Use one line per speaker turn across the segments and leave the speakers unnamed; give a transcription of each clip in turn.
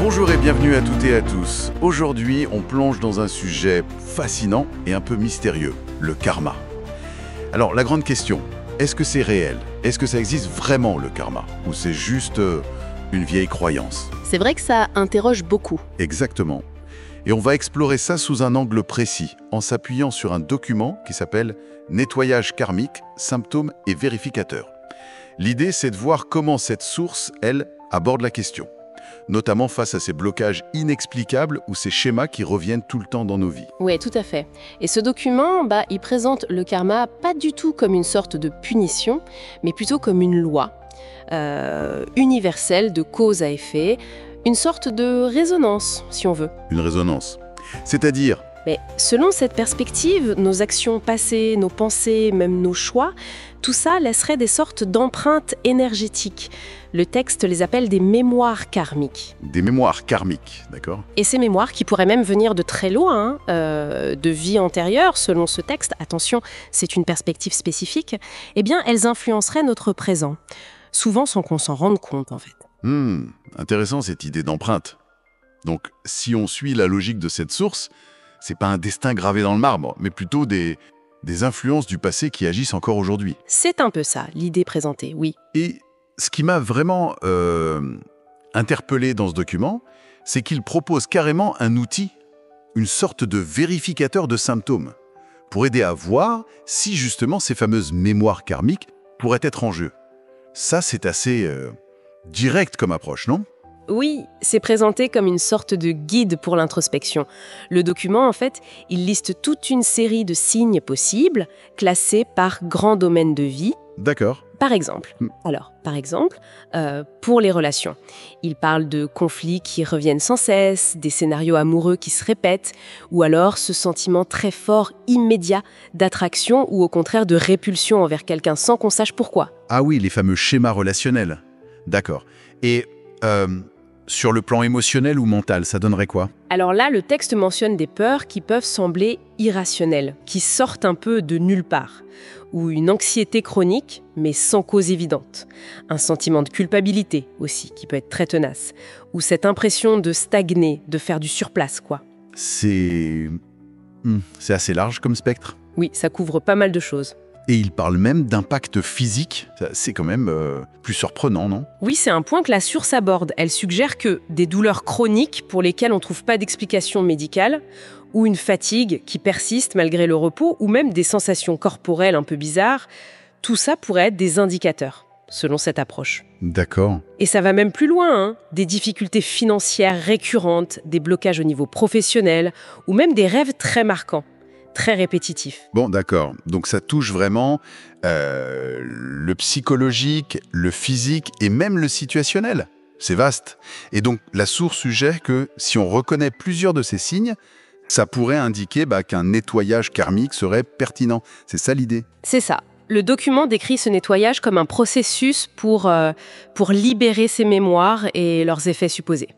Bonjour et bienvenue à toutes et à tous. Aujourd'hui, on plonge dans un sujet fascinant et un peu mystérieux, le karma. Alors, la grande question, est-ce que c'est réel? Est-ce que ça existe vraiment, le karma? Ou c'est juste une vieille croyance?
C'est vrai que ça interroge beaucoup.
Exactement. Et on va explorer ça sous un angle précis, en s'appuyant sur un document qui s'appelle « Nettoyage karmique, symptômes et vérificateurs ». L'idée, c'est de voir comment cette source, elle, aborde la question, notamment face à ces blocages inexplicables ou ces schémas qui reviennent tout le temps dans nos vies.
Oui, tout à fait. Et ce document, il présente le karma pas du tout comme une sorte de punition, mais plutôt comme une loi universelle de cause à effet, une sorte de résonance, si on veut.
Une résonance. C'est-à-dire,
Mais selon cette perspective, nos actions passées, nos pensées, même nos choix, tout ça laisserait des sortes d'empreintes énergétiques. Le texte les appelle des mémoires karmiques.
des mémoires karmiques, d'accord?
Et ces mémoires, qui pourraient même venir de très loin, de vies antérieures, selon ce texte, attention, c'est une perspective spécifique, eh bien, elles influenceraient notre présent. Souvent sans qu'on s'en rende compte, en fait.
Intéressant cette idée d'empreinte. Donc, si on suit la logique de cette source, c'est pas un destin gravé dans le marbre, mais plutôt des influences du passé qui agissent encore aujourd'hui.
C'est un peu ça, l'idée présentée, oui.
Et ce qui m'a vraiment interpellé dans ce document, c'est qu'il propose carrément un outil, une sorte de vérificateur de symptômes, pour aider à voir si justement ces fameuses mémoires karmiques pourraient être en jeu. Ça, c'est assez direct comme approche, non?
Oui, c'est présenté comme une sorte de guide pour l'introspection. Le document, en fait, il liste toute une série de signes possibles, classés par grands domaines de vie.
D'accord.
Par exemple, pour les relations, il parle de conflits qui reviennent sans cesse, des scénarios amoureux qui se répètent, ou alors ce sentiment très fort, immédiat, d'attraction ou au contraire de répulsion envers quelqu'un sans qu'on sache pourquoi.
Ah oui, les fameux schémas relationnels. D'accord. Et sur le plan émotionnel ou mental, ça donnerait quoi?
Alors là, le texte mentionne des peurs qui peuvent sembler irrationnelles, qui sortent un peu de nulle part, ou une anxiété chronique, mais sans cause évidente. Un sentiment de culpabilité aussi, qui peut être très tenace, ou cette impression de stagner, de faire du surplace, quoi.
C'est assez large comme spectre.
Oui, ça couvre pas mal de choses.
Et il parle même d'impact physique. C'est quand même plus surprenant, non?
Oui, c'est un point que la source aborde. Elle suggère que des douleurs chroniques pour lesquelles on ne trouve pas d'explication médicale, ou une fatigue qui persiste malgré le repos, ou même des sensations corporelles un peu bizarres, tout ça pourrait être des indicateurs, selon cette approche.
D'accord.
Et ça va même plus loin, hein. Des difficultés financières récurrentes, des blocages au niveau professionnel, ou même des rêves très marquants, très répétitifs.
Bon, d'accord. Donc ça touche vraiment le psychologique, le physique et même le situationnel. C'est vaste. Et donc la source suggère que si on reconnaît plusieurs de ces signes, ça pourrait indiquer qu'un nettoyage karmique serait pertinent. C'est ça l'idée?
C'est ça. Le document décrit ce nettoyage comme un processus pour libérer ces mémoires et leurs effets supposés.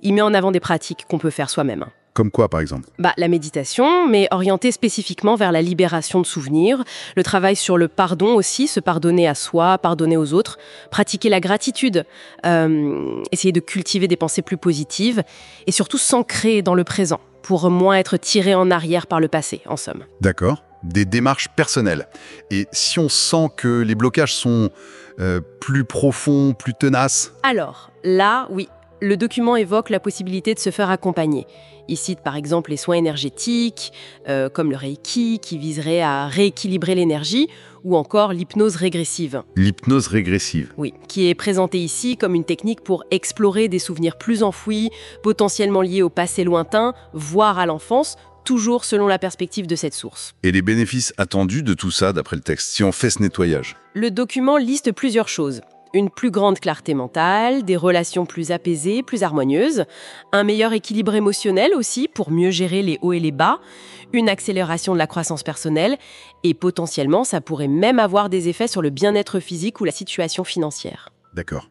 Il met en avant des pratiques qu'on peut faire soi-même.
Comme quoi, par exemple?
La méditation, mais orientée spécifiquement vers la libération de souvenirs, le travail sur le pardon aussi, se pardonner à soi, pardonner aux autres, pratiquer la gratitude, essayer de cultiver des pensées plus positives, et surtout s'ancrer dans le présent, pour moins être tiré en arrière par le passé, en somme.
D'accord. Des démarches personnelles. Et si on sent que les blocages sont plus profonds, plus tenaces?
Alors, là, oui, le document évoque la possibilité de se faire accompagner. Il cite par exemple les soins énergétiques, comme le Reiki, qui viserait à rééquilibrer l'énergie, ou encore l'hypnose régressive.
L'hypnose régressive.
Oui, qui est présentée ici comme une technique pour explorer des souvenirs plus enfouis, potentiellement liés au passé lointain, voire à l'enfance, toujours selon la perspective de cette source.
Et les bénéfices attendus de tout ça, d'après le texte, si on fait ce nettoyage?
Le document liste plusieurs choses. Une plus grande clarté mentale, des relations plus apaisées, plus harmonieuses, un meilleur équilibre émotionnel aussi pour mieux gérer les hauts et les bas, une accélération de la croissance personnelle et potentiellement ça pourrait même avoir des effets sur le bien-être physique ou la situation financière.
D'accord.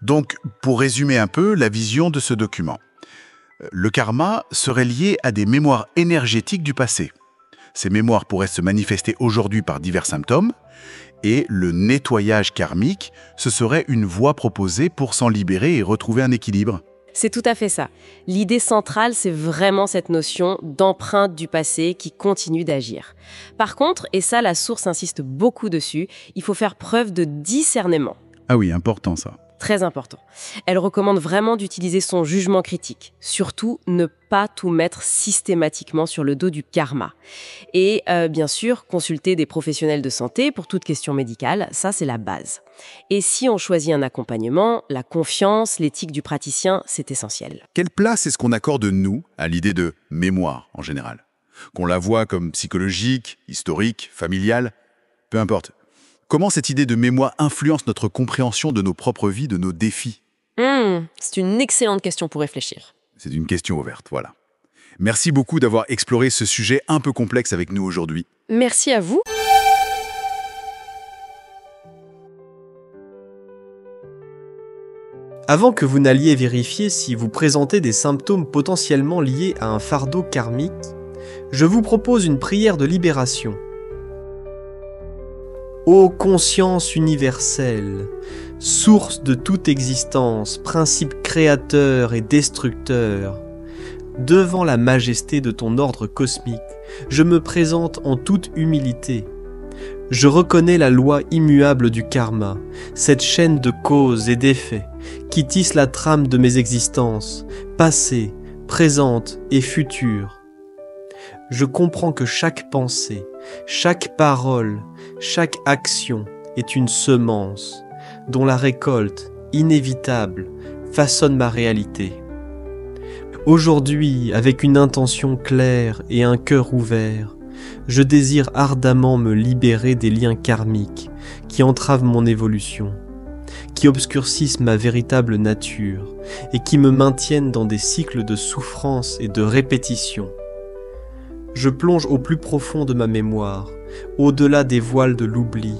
Donc, pour résumer un peu la vision de ce document, le karma serait lié à des mémoires énergétiques du passé. Ces mémoires pourraient se manifester aujourd'hui par divers symptômes, Et le nettoyage karmique, ce serait une voie proposée pour s'en libérer et retrouver un équilibre.
C'est tout à fait ça. L'idée centrale, c'est vraiment cette notion d'empreinte du passé qui continue d'agir. Par contre, et ça la source insiste beaucoup dessus, il faut faire preuve de discernement.
Ah oui, important ça.
Très important. Elle recommande vraiment d'utiliser son jugement critique. Surtout, ne pas tout mettre systématiquement sur le dos du karma. Et bien sûr, consulter des professionnels de santé pour toute question médicale, ça c'est la base. Et si on choisit un accompagnement, la confiance, l'éthique du praticien, c'est essentiel.
Quelle place est-ce qu'on accorde, nous, à l'idée de mémoire, en général? Qu'on la voit comme psychologique, historique, familiale, peu importe. Comment cette idée de mémoire influence notre compréhension de nos propres vies, de nos défis?
C'est une excellente question pour réfléchir.
C'est une question ouverte, voilà. Merci beaucoup d'avoir exploré ce sujet un peu complexe avec nous aujourd'hui.
Merci à vous.
Avant que vous n'alliez vérifier si vous présentez des symptômes potentiellement liés à un fardeau karmique, je vous propose une prière de libération. Ô conscience universelle, source de toute existence, principe créateur et destructeur, devant la majesté de ton ordre cosmique, je me présente en toute humilité. Je reconnais la loi immuable du karma, cette chaîne de causes et d'effets qui tisse la trame de mes existences, passées, présentes et futures. Je comprends que chaque pensée, chaque parole, chaque action est une semence dont la récolte, inévitable, façonne ma réalité. Aujourd'hui, avec une intention claire et un cœur ouvert, je désire ardemment me libérer des liens karmiques qui entravent mon évolution, qui obscurcissent ma véritable nature et qui me maintiennent dans des cycles de souffrance et de répétition. Je plonge au plus profond de ma mémoire, au-delà des voiles de l'oubli,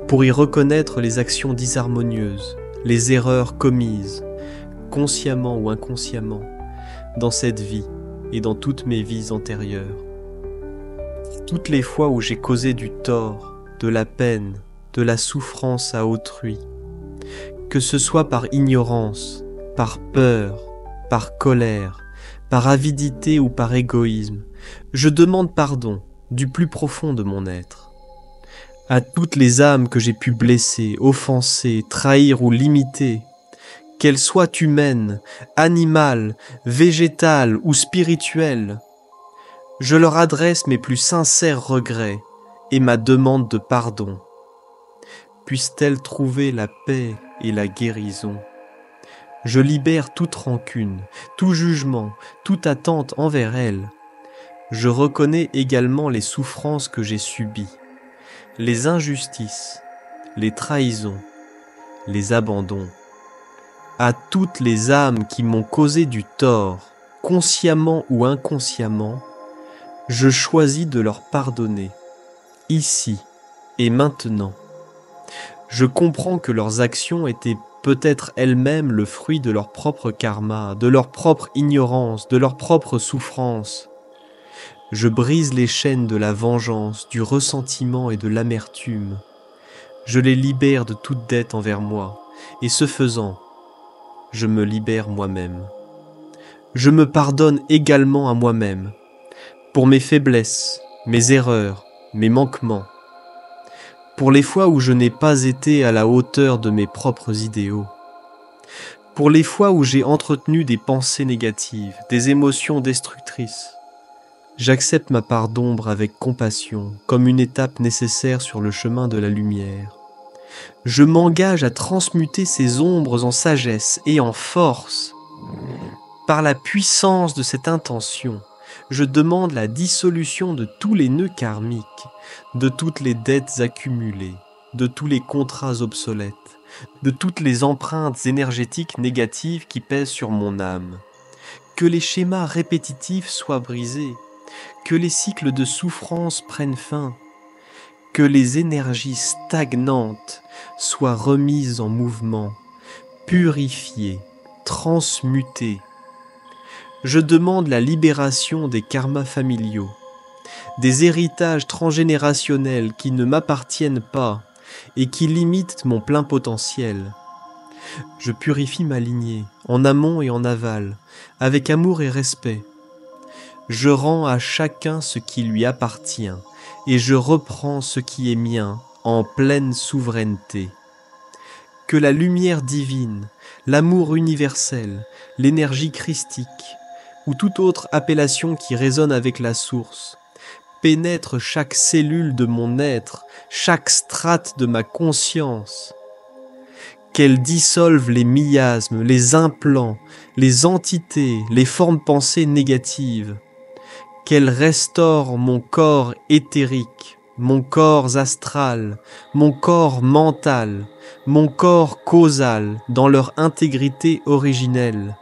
pour y reconnaître les actions disharmonieuses, les erreurs commises, consciemment ou inconsciemment, dans cette vie et dans toutes mes vies antérieures. Toutes les fois où j'ai causé du tort, de la peine, de la souffrance à autrui, que ce soit par ignorance, par peur, par colère, par avidité ou par égoïsme, je demande pardon du plus profond de mon être. À toutes les âmes que j'ai pu blesser, offenser, trahir ou limiter, qu'elles soient humaines, animales, végétales ou spirituelles, je leur adresse mes plus sincères regrets et ma demande de pardon. Puissent-elles trouver la paix et la guérison. Je libère toute rancune, tout jugement, toute attente envers elles. Je reconnais également les souffrances que j'ai subies, les injustices, les trahisons, les abandons. À toutes les âmes qui m'ont causé du tort, consciemment ou inconsciemment, je choisis de leur pardonner, ici et maintenant. Je comprends que leurs actions étaient peut-être elles-mêmes le fruit de leur propre karma, de leur propre ignorance, de leur propre souffrance. Je brise les chaînes de la vengeance, du ressentiment et de l'amertume. Je les libère de toute dette envers moi, et ce faisant, je me libère moi-même. Je me pardonne également à moi-même, pour mes faiblesses, mes erreurs, mes manquements, pour les fois où je n'ai pas été à la hauteur de mes propres idéaux, pour les fois où j'ai entretenu des pensées négatives, des émotions destructrices. J'accepte ma part d'ombre avec compassion, comme une étape nécessaire sur le chemin de la lumière. Je m'engage à transmuter ces ombres en sagesse et en force. Par la puissance de cette intention, je demande la dissolution de tous les nœuds karmiques, de toutes les dettes accumulées, de tous les contrats obsolètes, de toutes les empreintes énergétiques négatives qui pèsent sur mon âme. Que les schémas répétitifs soient brisés, que les cycles de souffrance prennent fin, que les énergies stagnantes soient remises en mouvement, purifiées, transmutées. Je demande la libération des karmas familiaux, des héritages transgénérationnels qui ne m'appartiennent pas, et qui limitent mon plein potentiel. Je purifie ma lignée, en amont et en aval, avec amour et respect. Je rends à chacun ce qui lui appartient, et je reprends ce qui est mien en pleine souveraineté. Que la lumière divine, l'amour universel, l'énergie christique, ou toute autre appellation qui résonne avec la source, pénètre chaque cellule de mon être, chaque strate de ma conscience. Qu'elle dissolve les miasmes, les implants, les entités, les formes pensées négatives. Qu'elle restaure mon corps éthérique, mon corps astral, mon corps mental, mon corps causal dans leur intégrité originelle.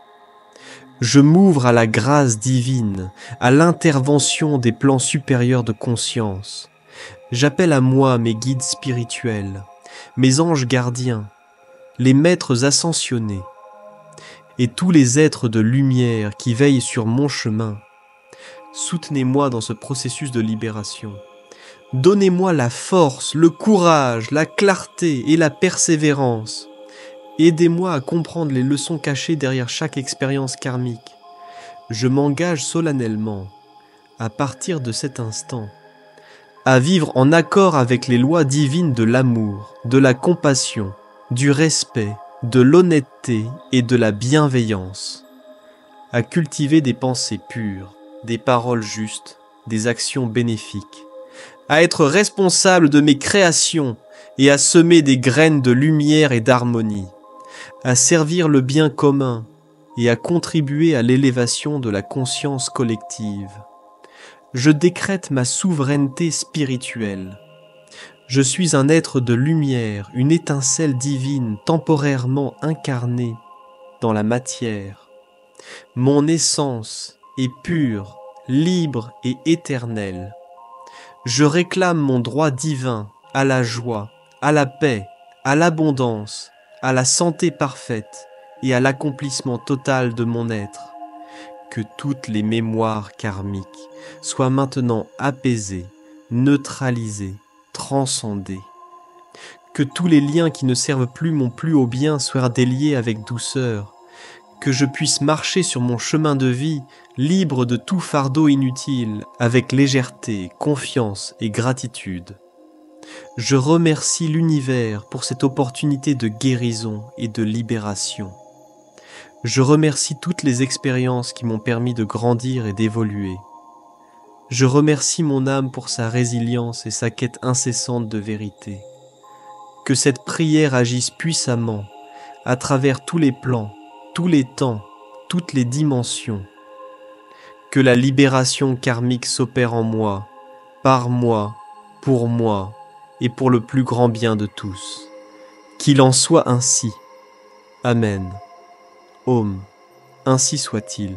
Je m'ouvre à la grâce divine, à l'intervention des plans supérieurs de conscience. J'appelle à moi mes guides spirituels, mes anges gardiens, les maîtres ascensionnés, et tous les êtres de lumière qui veillent sur mon chemin. Soutenez-moi dans ce processus de libération. Donnez-moi la force, le courage, la clarté et la persévérance. Aidez-moi à comprendre les leçons cachées derrière chaque expérience karmique. Je m'engage solennellement, à partir de cet instant, à vivre en accord avec les lois divines de l'amour, de la compassion, du respect, de l'honnêteté et de la bienveillance, à cultiver des pensées pures, des paroles justes, des actions bénéfiques, à être responsable de mes créations et à semer des graines de lumière et d'harmonie, à servir le bien commun et à contribuer à l'élévation de la conscience collective. Je décrète ma souveraineté spirituelle. Je suis un être de lumière, une étincelle divine temporairement incarnée dans la matière. Mon essence est pure, libre et éternelle. Je réclame mon droit divin à la joie, à la paix, à l'abondance, à la santé parfaite et à l'accomplissement total de mon être. Que toutes les mémoires karmiques soient maintenant apaisées, neutralisées, transcendées. Que tous les liens qui ne servent plus mon plus haut bien soient déliés avec douceur. Que je puisse marcher sur mon chemin de vie libre de tout fardeau inutile, avec légèreté, confiance et gratitude. Je remercie l'univers pour cette opportunité de guérison et de libération. Je remercie toutes les expériences qui m'ont permis de grandir et d'évoluer. Je remercie mon âme pour sa résilience et sa quête incessante de vérité. Que cette prière agisse puissamment à travers tous les plans, tous les temps, toutes les dimensions. Que la libération karmique s'opère en moi, par moi, pour moi et pour le plus grand bien de tous. Qu'il en soit ainsi. Amen. Om. Ainsi soit-il.